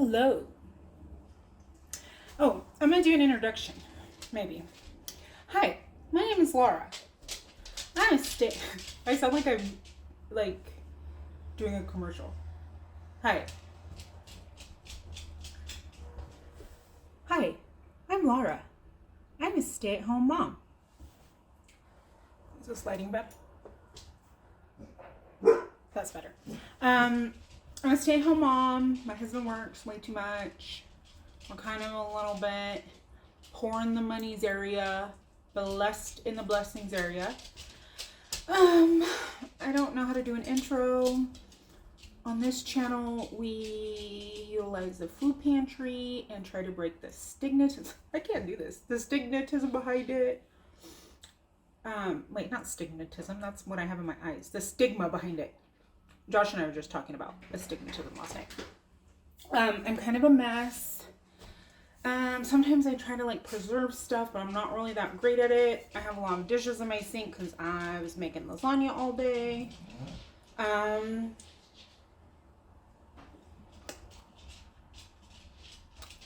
Hello. Oh, I'm going to do an introduction, maybe. Hi, my name is Laura. I'm a I sound like I'm, doing a commercial. Hi. Hi, I'm Laura. I'm a stay-at-home mom. Is this lighting better? That's better. I'm a stay-at-home mom. My husband works way too much. We're kind of a little bit poor in the monies area, blessed in the blessings area. I don't know how to do an intro. On this channel, we utilize the food pantry and try to break the stigmatism. I can't do this. The stigmatism behind it. Not stigmatism. That's what I have in my eyes. The stigma behind it. Josh and I were just talking about astigmatism last night. I'm kind of a mess. Sometimes I try to preserve stuff, but I'm not really that great at it. I have a lot of dishes in my sink because I was making lasagna all day.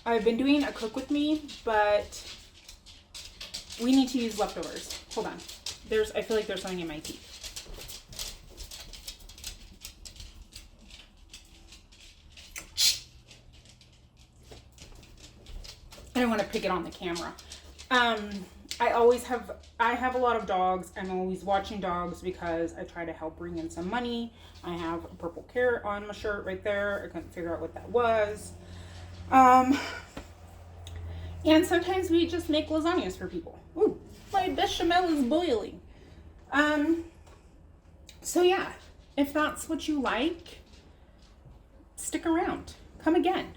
I've been doing a cook with me, but we need to use leftovers. Hold on. I feel like there's something in my teeth. I don't want to pick it on the camera. I have a lot of dogs. I'm always watching dogs because I try to help bring in some money. I have a purple carrot on my shirt right there. I couldn't figure out what that was. And sometimes we just make lasagnas for people. Ooh, my bechamel is boiling. So yeah, if that's what you like, stick around. Come again.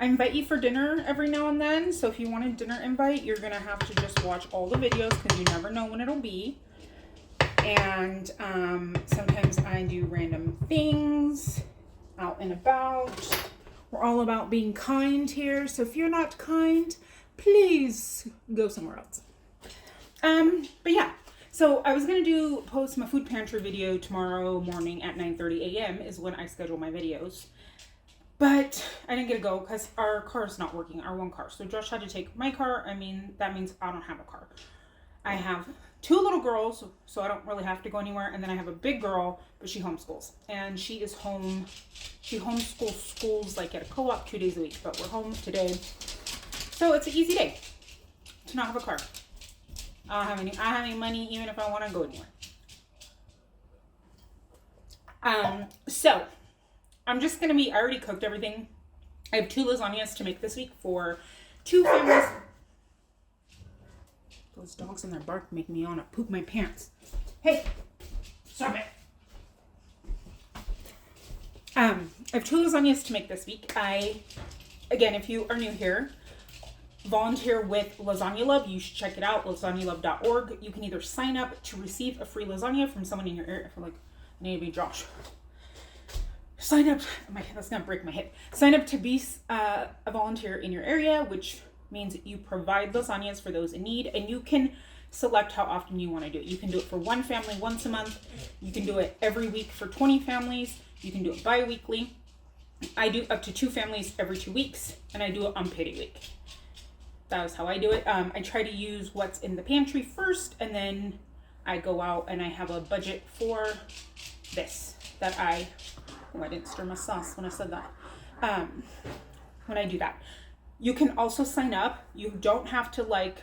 I invite you for dinner every now and then. So if you want a dinner invite, you're going to have to just watch all the videos because you never know when it'll be. And sometimes I do random things out and about. We're all about being kind here. So if you're not kind, please go somewhere else. But yeah, so I was going to post my food pantry video tomorrow morning at 9:30 a.m. is when I schedule my videos. But I didn't get to go because our car is not working, our one car. So Josh had to take my car. That means I don't have a car. I have two little girls, so I don't really have to go anywhere. And then I have a big girl, but she homeschools. And she is home. She schools at a co-op 2 days a week. But we're home today. So it's an easy day to not have a car. I don't have any money even if I want to go anywhere. So I'm just going to I already cooked everything. I have 2 lasagnas to make this week for 2 families. Those dogs and their bark make me want to poop my pants. Hey, stop it. I have 2 lasagnas to make this week. Again, if you are new here, volunteer with Lasagna Love. You should check it out, lasagnalove.org. You can either sign up to receive a free lasagna from someone in your area. I feel like I need to be Josh. Sign up. That's gonna break my hip. Sign up to be a volunteer in your area, which means you provide lasagnas for those in need, and you can select how often you want to do it. You can do it for 1 family once a month. You can do it every week for 20 families. You can do it bi-weekly. I do up to 2 families every 2 weeks, and I do it on payday week. That is how I do it. I try to use what's in the pantry first, and then I go out and I have a budget for this that I didn't stir my sauce when I said that. When I do that, you can also sign up. You don't have to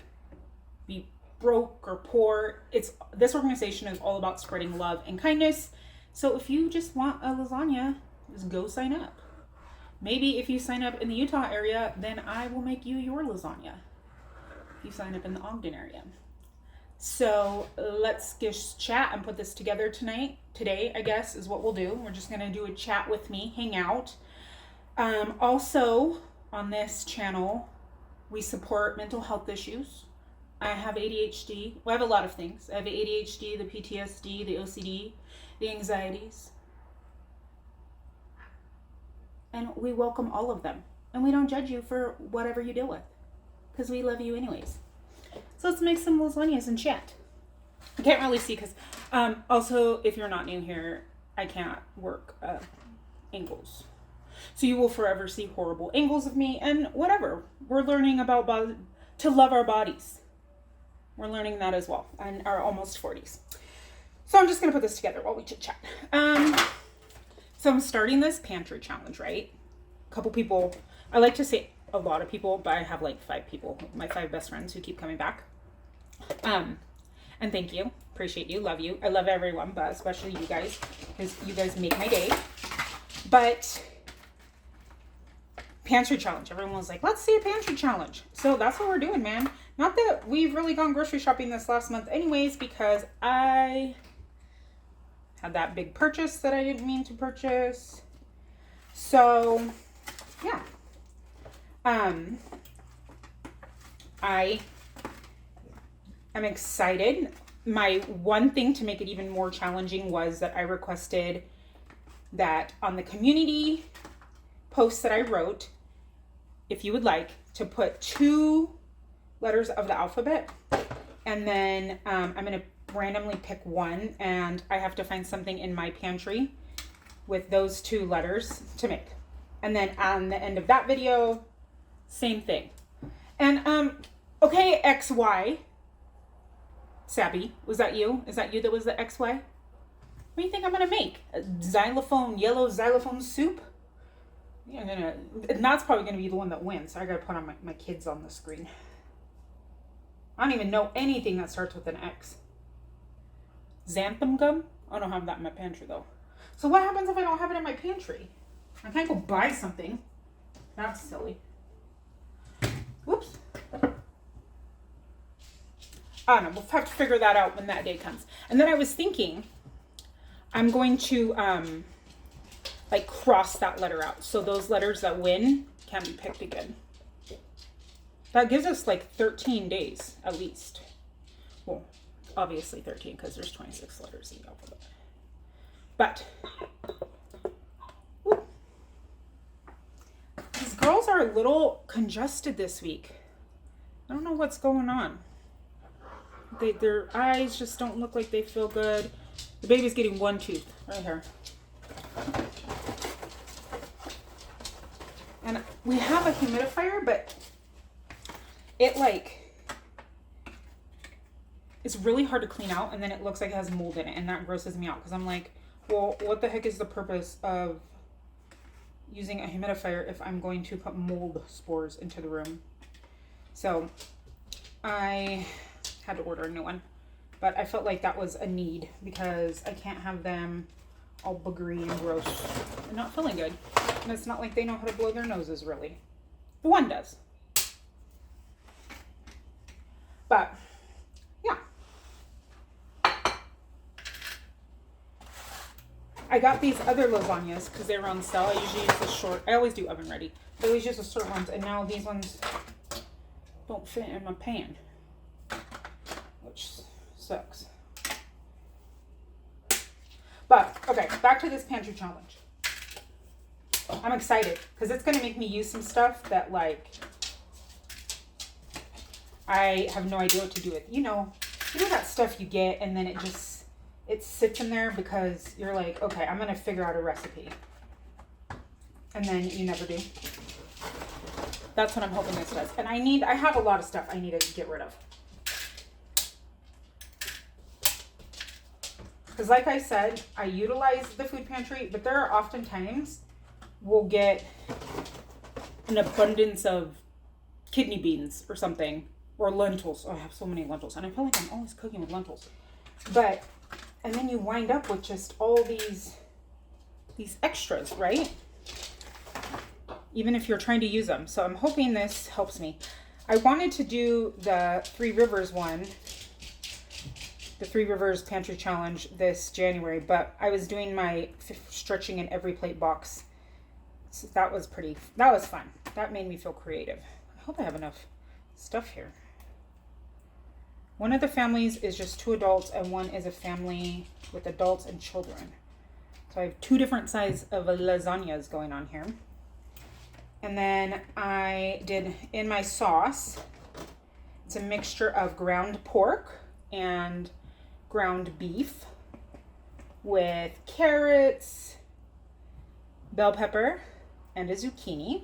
be broke or poor. This organization is all about spreading love and kindness. So if you just want a lasagna, just go sign up. Maybe if you sign up in the Utah area, then I will make you your lasagna. If you sign up in the Ogden area. So let's just chat and put this together today, I guess, is what we'll do. We're just going to do a chat with me, hang out. Also, on this channel, we support mental health issues. I have ADHD. Well, I have a lot of things. I have ADHD, the PTSD, the OCD, the anxieties. And we welcome all of them. And we don't judge you for whatever you deal with. Because we love you anyways. So let's make some lasagnas and chat. I can't really see because also, if you're not new here, I can't work angles. So you will forever see horrible angles of me and whatever. We're learning about to love our bodies. We're learning that as well in our almost 40s. So I'm just going to put this together while we chit chat. So I'm starting this pantry challenge, right? A couple people, I like to say a lot of people, but I have like 5 people, my 5 best friends who keep coming back. And thank you. Appreciate you. Love you. I love everyone, but especially you guys, because you guys make my day. But pantry challenge. Everyone was like, let's see a pantry challenge. So that's what we're doing, man. Not that we've really gone grocery shopping this last month anyways, because I had that big purchase that I didn't mean to purchase. So, yeah. I'm excited. My one thing to make it even more challenging was that I requested that on the community posts that I wrote, if you would like, to put 2 letters of the alphabet, and then I'm going to randomly pick one, and I have to find something in my pantry with those 2 letters to make. And then on the end of that video, same thing. And okay, XY, Sabby, was that you? Is that you that was the XY? What do you think I'm gonna make? A yellow xylophone soup? Yeah, and that's probably gonna be the one that wins. So I gotta put on my kids on the screen. I don't even know anything that starts with an X. Xanthan gum? I don't have that in my pantry though. So what happens if I don't have it in my pantry? I can't go buy something. That's silly. Whoops. I don't know. We'll have to figure that out when that day comes. And then I was thinking, I'm going to like cross that letter out. So those letters that win can be picked again. That gives us like 13 days at least. Well, obviously 13 because there's 26 letters in the alphabet. But whoop, these girls are a little congested this week. I don't know what's going on. Their eyes just don't look like they feel good. The baby's getting 1 tooth right here. And we have a humidifier, but it it's really hard to clean out, and then it looks like it has mold in it, and that grosses me out because I'm like, well, what the heck is the purpose of using a humidifier if I'm going to put mold spores into the room? So I had to order a new one, but I felt like that was a need because I can't have them all boogery and gross and not feeling good. And it's not like they know how to blow their noses, really. The one does. But yeah, I got these other lasagnas because they were on sale. I usually use the short. I always do oven ready. I always use the short ones, and now these ones don't fit in my pan, which sucks. But okay, back to this pantry challenge. I'm excited because it's going to make me use some stuff that like I have no idea what to do with. You know that stuff you get and then it sits in there because you're like, okay, I'm going to figure out a recipe. And then you never do. That's what I'm hoping this does. And I have a lot of stuff I need to get rid of. Because like I said, I utilize the food pantry, but there are often times we'll get an abundance of kidney beans or something, or lentils. Oh, I have so many lentils, and I feel like I'm always cooking with lentils. And then you wind up with just all these extras, right? Even if you're trying to use them. So I'm hoping this helps me. I wanted to do the 3 Rivers one, the 3 Rivers Pantry Challenge this January, but I was doing my stretching in every plate box. So that was fun. That made me feel creative. I hope I have enough stuff here. One of the families is just 2 adults and one is a family with adults and children. So I have 2 different sizes of lasagnas going on here. And then I did in my sauce, it's a mixture of ground pork and ground beef with carrots, bell pepper, and a zucchini.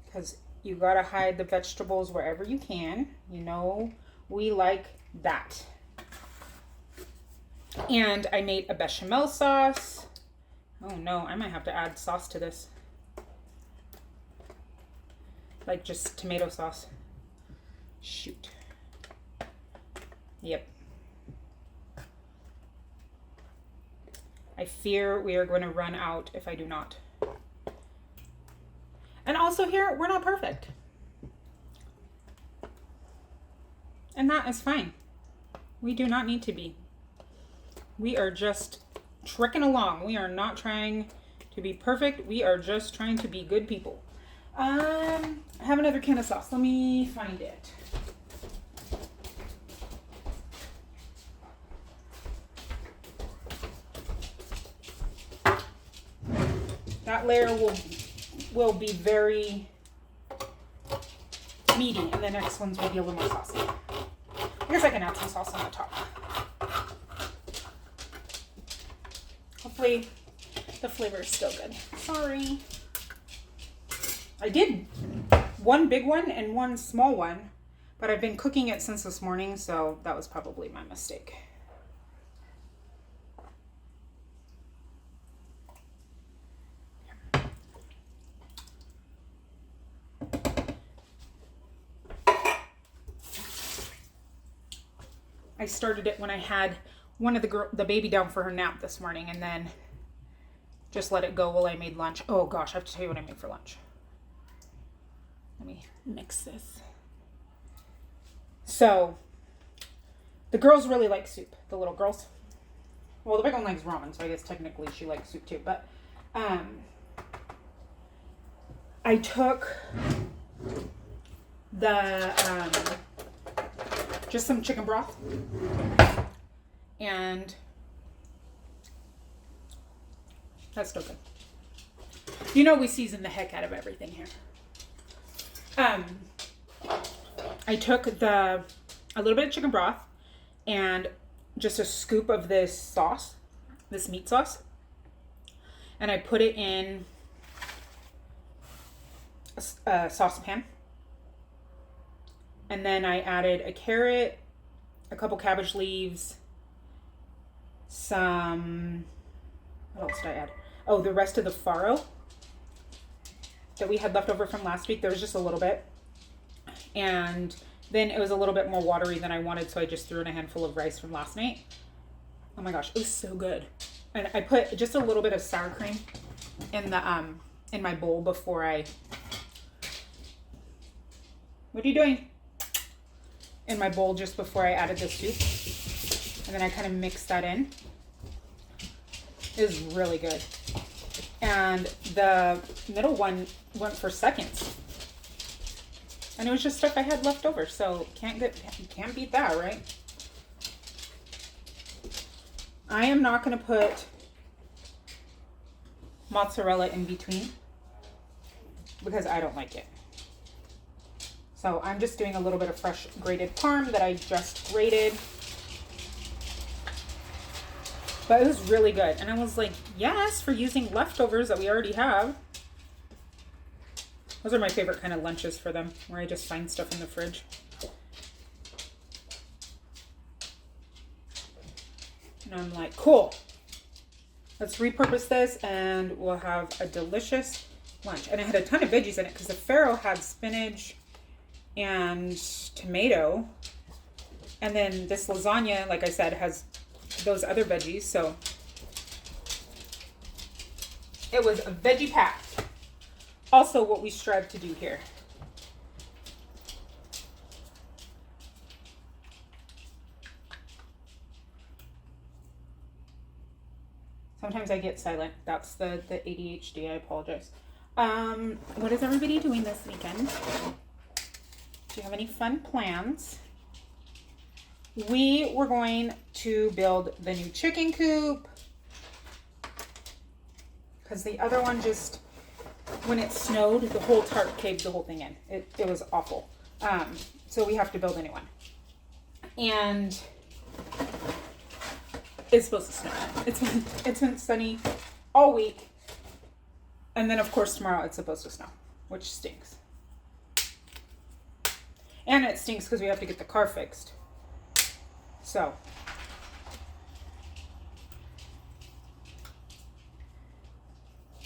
Because you gotta hide the vegetables wherever you can. You know, we like that. And I made a bechamel sauce. Oh no, I might have to add sauce to this. Like just tomato sauce. Shoot. Yep. I fear we are going to run out if I do not. And also here, we're not perfect. And that is fine. We do not need to be. We are just trekking along. We are not trying to be perfect. We are just trying to be good people. I have another can of sauce. Let me find it. That layer will be very meaty, and the next ones will be a little more saucy. I guess I can add some sauce on the top. Hopefully the flavor is still good. Sorry. I did one big one and one small one, but I've been cooking it since this morning, so that was probably my mistake. I started it when I had one of the baby down for her nap this morning, and then just let it go while I made lunch. Oh gosh, I have to tell you what I made for lunch. Let me mix this. So, the girls really like soup, the little girls. Well, the big one likes ramen, so I guess technically she likes soup too. But I took the just some chicken broth, and that's still good. You know we season the heck out of everything here. I took a little bit of chicken broth and just a scoop of this sauce, this meat sauce, and I put it in a saucepan. And then I added a carrot, a couple cabbage leaves, some, what else did I add? Oh, the rest of the farro that we had left over from last week. There was just a little bit. And then it was a little bit more watery than I wanted, so I just threw in a handful of rice from last night. Oh my gosh, it was so good. And I put just a little bit of sour cream in the in my bowl before I... What are you doing? In my bowl just before I added the soup. And then I kind of mixed that in. It was really good. And the middle one went for seconds. And it was just stuff I had left over, so can't beat that, right? I am not going to put mozzarella in between because I don't like it. So I'm just doing a little bit of fresh grated parm that I just grated. But it was really good. And I was like, yes, for using leftovers that we already have. Those are my favorite kind of lunches for them, where I just find stuff in the fridge. And I'm like, cool. Let's repurpose this and we'll have a delicious lunch. And I had a ton of veggies in it because the farro had spinach and tomato. And then this lasagna, like I said, has those other veggies. So it was a veggie packed. Also what we strive to do here. Sometimes I get silent. That's the ADHD. I apologize. What is everybody doing this weekend? Do you have any fun plans? We were going to build the new chicken coop because the other one just, when it snowed, the whole tarp caved the whole thing in. It was awful. So we have to build a new one. And it's supposed to snow. It's been sunny all week. And then, of course, tomorrow it's supposed to snow, which stinks. And it stinks because we have to get the car fixed. So.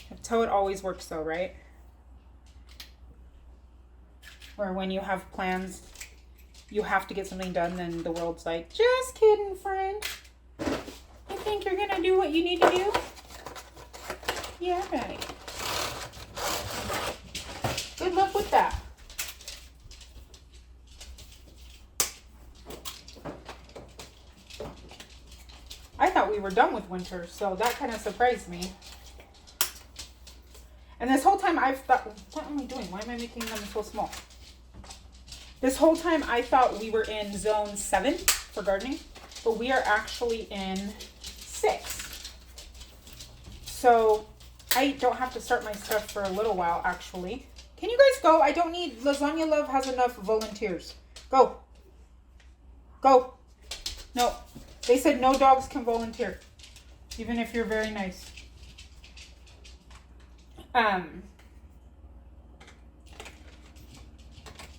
That's how it always works, though, right? Or when you have plans, you have to get something done, then the world's like, just kidding, friend. You think you're going to do what you need to do? Yeah, right. Good luck with that. I thought we were done with winter, so that kind of surprised me. And this whole time I've thought, what am I doing? Why am I making them so small? This whole time I thought we were in zone 7 for gardening, but we are actually in 6. So I don't have to start my stuff for a little while, actually. Can you guys go? I don't need, Lasagna Love has enough volunteers. Go. Go. No. They said no dogs can volunteer, even if you're very nice.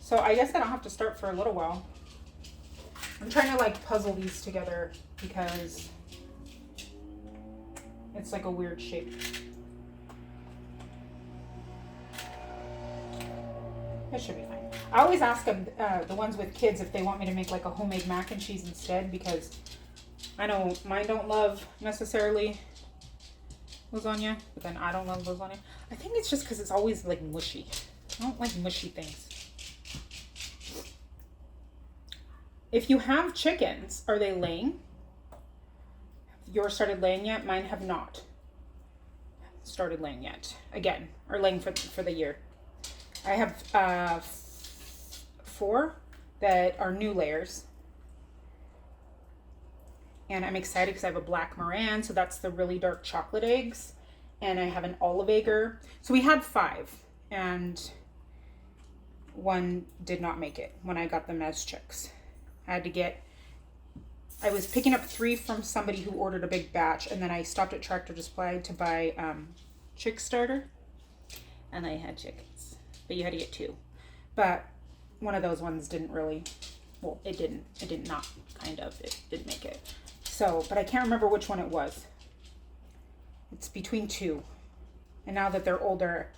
So I guess I don't have to start for a little while. I'm trying to like puzzle these together because it's like a weird shape. It should be fine. I always ask them, the ones with kids, if they want me to make like a homemade mac and cheese instead, because I know mine don't love necessarily lasagna, but then I don't love lasagna. I think it's just because it's always like mushy. I don't like mushy things. If you have chickens, are they laying? Have yours started laying yet? Mine have not started laying yet. Again, or laying for the year. I have 4 that are new layers. And I'm excited because I have a black Moran, so that's the really dark chocolate eggs. And I have an olive egger. So we had 5, and 1 did not make it when I got them as chicks. I was picking up 3 from somebody who ordered a big batch, and then I stopped at Tractor Supply to buy chick starter, and I had chickens. But you had to get 2. But one of those ones didn't really, well, it didn't make it. So, but I can't remember which one it was. It's between 2. And now that they're older,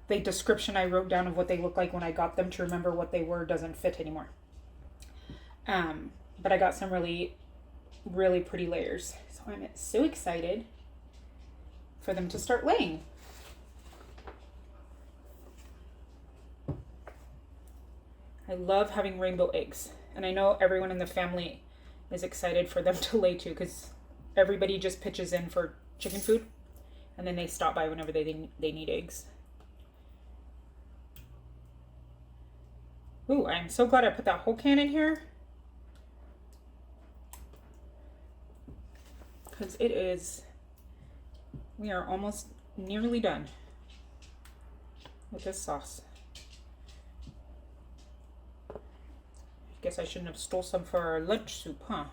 the description I wrote down of what they look like when I got them to remember what they were doesn't fit anymore. But I got some really, really pretty layers. So I'm so excited for them to start laying. I love having rainbow eggs. And I know everyone in the family is excited for them to lay too, because everybody just pitches in for chicken food. And then they stop by whenever they need eggs. Ooh, I'm so glad I put that whole can in here. Because we are almost nearly done with this sauce. I guess I shouldn't have stole some for our lunch soup, huh?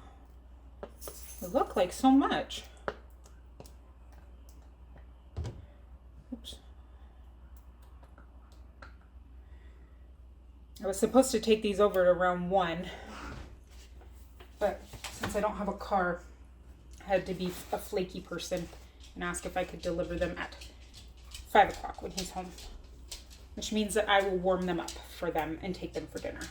It looked like so much. Oops. I was supposed to take these over to round 1, but since I don't have a car, I had to be a flaky person and ask if I could deliver them at 5 o'clock when he's home, which means that I will warm them up for them and take them for dinner.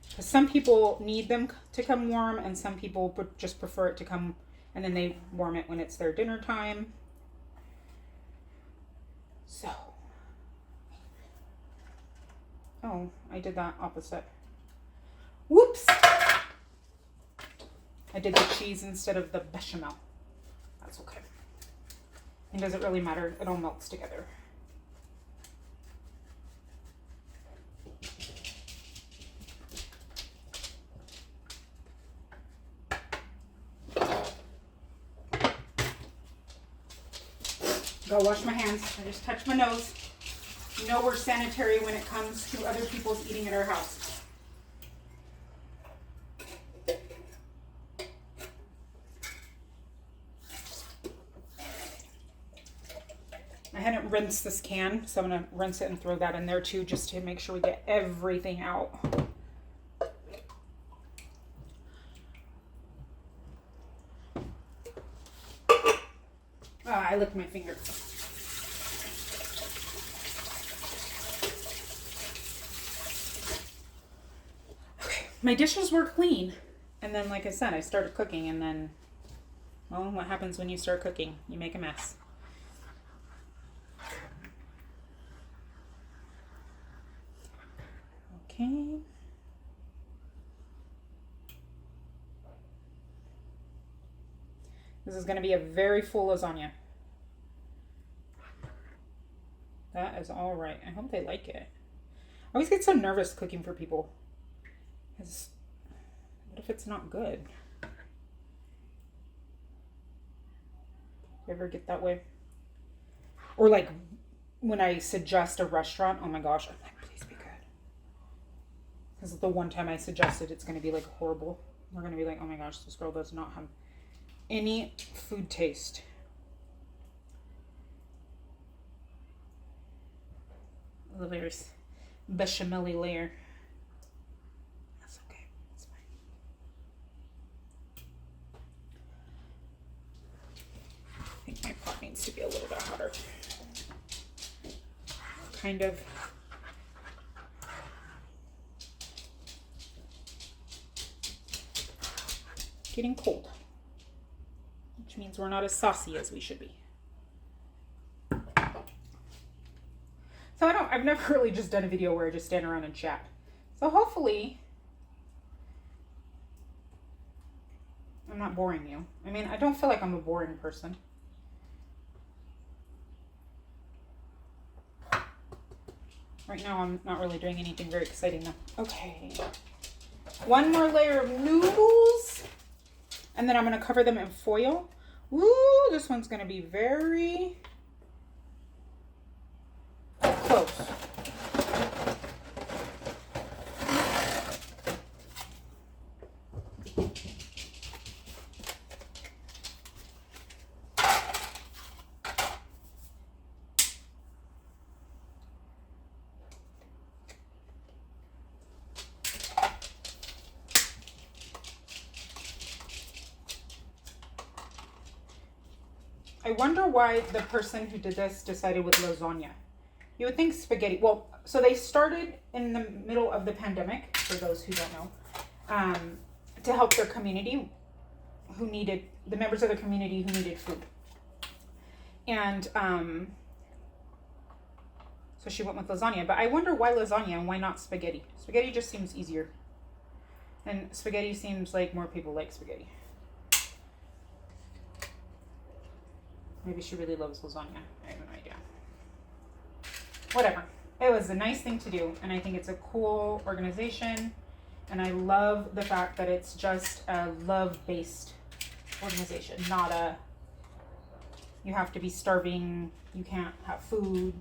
Because some people need them to come warm, and some people just prefer it to come and then they warm it when it's their dinner time. So, oh, I did that opposite. Whoops! I did the cheese instead of the bechamel. That's okay. It doesn't really matter. It all melts together. Go wash my hands. I just touched my nose. You know we're sanitary when it comes to other people's eating at our house. I hadn't rinsed this can, so I'm going to rinse it and throw that in there too, just to make sure we get everything out. I licked my finger. Okay, my dishes were clean. And then, like I said, I started cooking, and then, well, what happens when you start cooking? You make a mess. Okay. This is going to be a very full lasagna. That is all right. I hope they like it. I always get so nervous cooking for people. Because what if it's not good? You ever get that way? Or like when I suggest a restaurant, oh my gosh, I'm like, please be good. Because the one time I suggested it's going to be like horrible. We're going to be like, oh my gosh, this girl does not have any food taste. There's bechamel-y layer. That's okay. That's fine. I think my pot needs to be a little bit hotter. Kind of. Getting cold, which means we're not as saucy as we should be. So I've never really just done a video where I just stand around and chat. So hopefully I'm not boring you. I mean, I don't feel like I'm a boring person. Right now I'm not really doing anything very exciting though. Okay. One more layer of noodles. And then I'm going to cover them in foil. Woo, this one's going to be very close. I wonder why the person who did this decided with lasagna. You would think spaghetti. Well, so they started in the middle of the pandemic, for those who don't know, to help their community who needed, the members of the community who needed food. And so she went with lasagna. But I wonder why lasagna and why not spaghetti? Spaghetti just seems easier. And spaghetti seems like more people like spaghetti. Maybe she really loves lasagna. I have no idea. Whatever. It was a nice thing to do, and I think it's a cool organization, and I love the fact that it's just a love-based organization, not a you have to be starving, you can't have food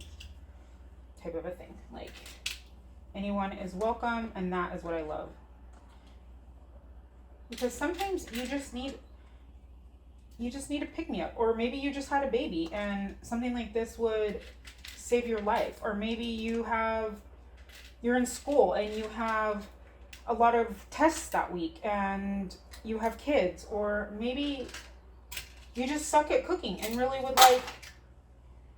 type of a thing. Like, anyone is welcome, and that is what I love. Because sometimes you just need a pick-me-up, or maybe you just had a baby and something like this would save your life, or maybe you're in school and you have a lot of tests that week and you have kids, or maybe you just suck at cooking and really would like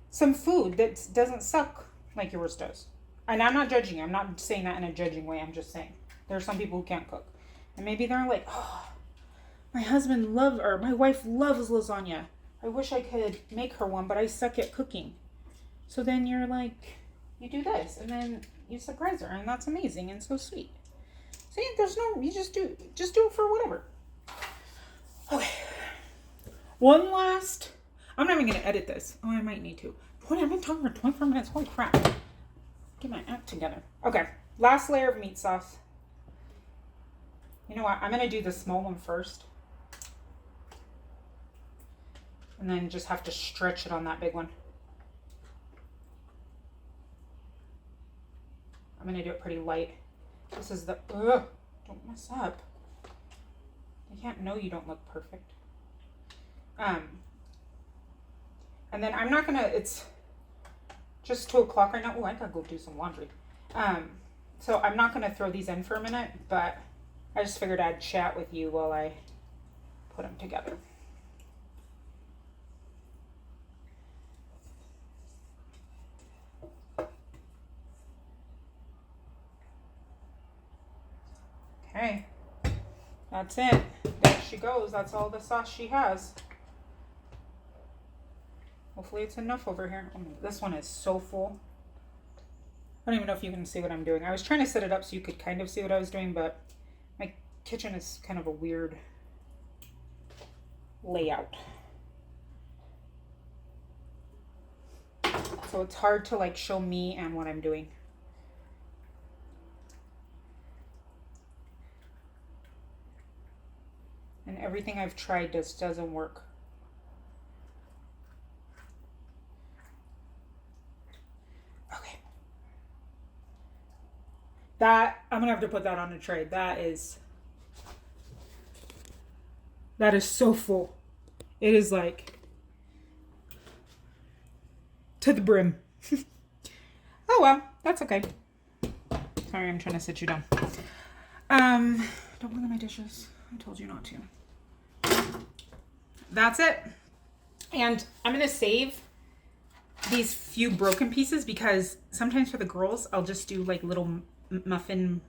some food that doesn't suck like yours does. And I'm not judging you. I'm not saying that in a judging way. I'm just saying there are some people who can't cook, and maybe they're like, oh, my wife loves lasagna. I wish I could make her one, but I suck at cooking. So then you're like, you do this, and then you surprise her, and that's amazing and so sweet. See, you just do it for whatever. Okay. I'm not even going to edit this. Oh, I might need to. I've been talking for 24 minutes. Holy crap. Get my act together. Okay. Last layer of meat sauce. You know what? I'm going to do the small one first. And then just have to stretch it on that big one. I'm going to do it pretty light. This is don't mess up. I can't know you don't look perfect. And then I'm not going to, just 2 o'clock right now. Oh, I gotta go do some laundry. So I'm not gonna throw these in for a minute, but I just figured I'd chat with you while I put them together. Okay, that's it. There she goes. That's all the sauce she has. Hopefully it's enough over here. Oh, this one is so full. I don't even know if you can see what I'm doing. I was trying to set it up so you could kind of see what I was doing, but my kitchen is kind of a weird layout. So it's hard to like show me and what I'm doing. And everything I've tried just doesn't work. Okay. That, I'm gonna have to put that on a tray. That is so full. It is like to the brim. Oh well, that's okay. Sorry, I'm trying to sit you down. Don't look at my dishes. I told you not to. That's it. And I'm gonna save these few broken pieces because sometimes for the girls, I'll just do like little lasagna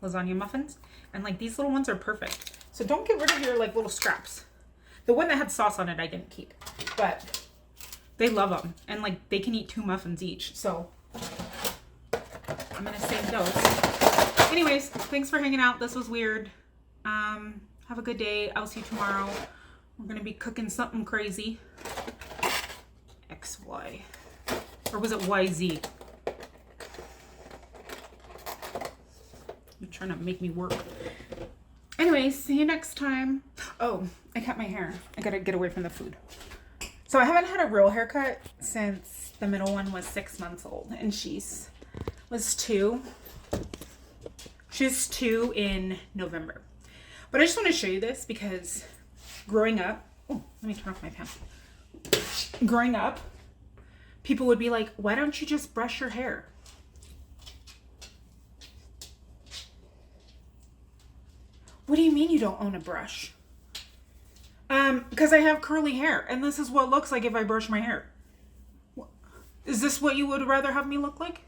muffins. And like these little ones are perfect. So don't get rid of your like little scraps. The one that had sauce on it, I didn't keep, but they love them. And like they can eat 2 muffins each. So I'm gonna save those. Anyways, thanks for hanging out. This was weird. Have a good day. I'll see you tomorrow. We're gonna be cooking something crazy. XY. Or was it YZ? You're trying to make me work. Anyways, see you next time. Oh, I cut my hair. I gotta get away from the food. So I haven't had a real haircut since the middle one was 6 months old, and was 2. She's 2 in November. But I just want to show you this because growing up, oh, let me turn off my pan. Growing up, people would be like, why don't you just brush your hair? What do you mean you don't own a brush? Because I have curly hair, and this is what it looks like if I brush my hair. Is this what you would rather have me look like?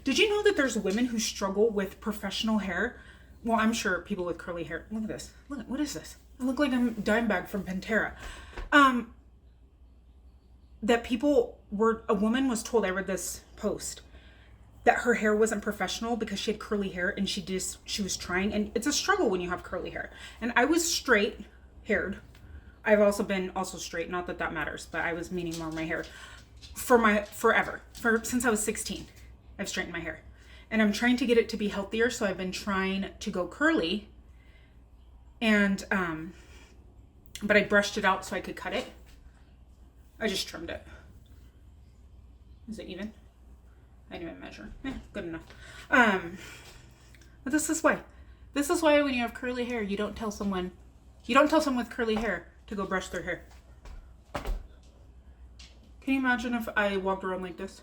Did you know that there's women who struggle with professional hair? Well, I'm sure people with curly hair. Look at this. Look, what is this? I look like I'm Dimebag from Pantera. That a woman was told, I read this post, that her hair wasn't professional because she had curly hair and she was trying, and it's a struggle when you have curly hair. And I was straight haired. I've also been straight, not that that matters, but I was meaning more my hair since I was 16. I've straightened my hair. And I'm trying to get it to be healthier, so I've been trying to go curly. And, but I brushed it out so I could cut it. I just trimmed it. Is it even? I didn't even measure. Good enough. But this is why. This is why when you have curly hair, you don't tell someone with curly hair to go brush their hair. Can you imagine if I walked around like this?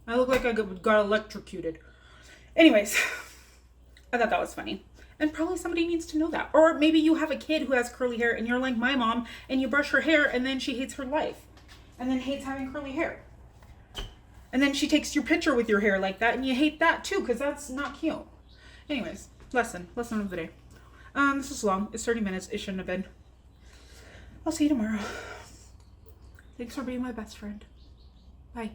I look like I got electrocuted. Anyways, I thought that was funny. And probably somebody needs to know that. Or maybe you have a kid who has curly hair and you're like my mom and you brush her hair and then she hates her life. And then hates having curly hair. And then she takes your picture with your hair like that and you hate that too because that's not cute. Anyways, lesson of the day. This is long. It's 30 minutes. It shouldn't have been. I'll see you tomorrow. Thanks for being my best friend. Bye.